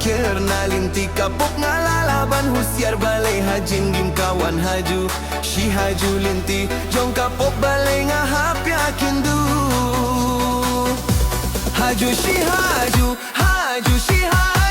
pikir na linti kapok nga lalaban husyar balay hajin gim kawan haju shi haju linti jong kapok balay nga hapya kindu haju shi haju haju shi haju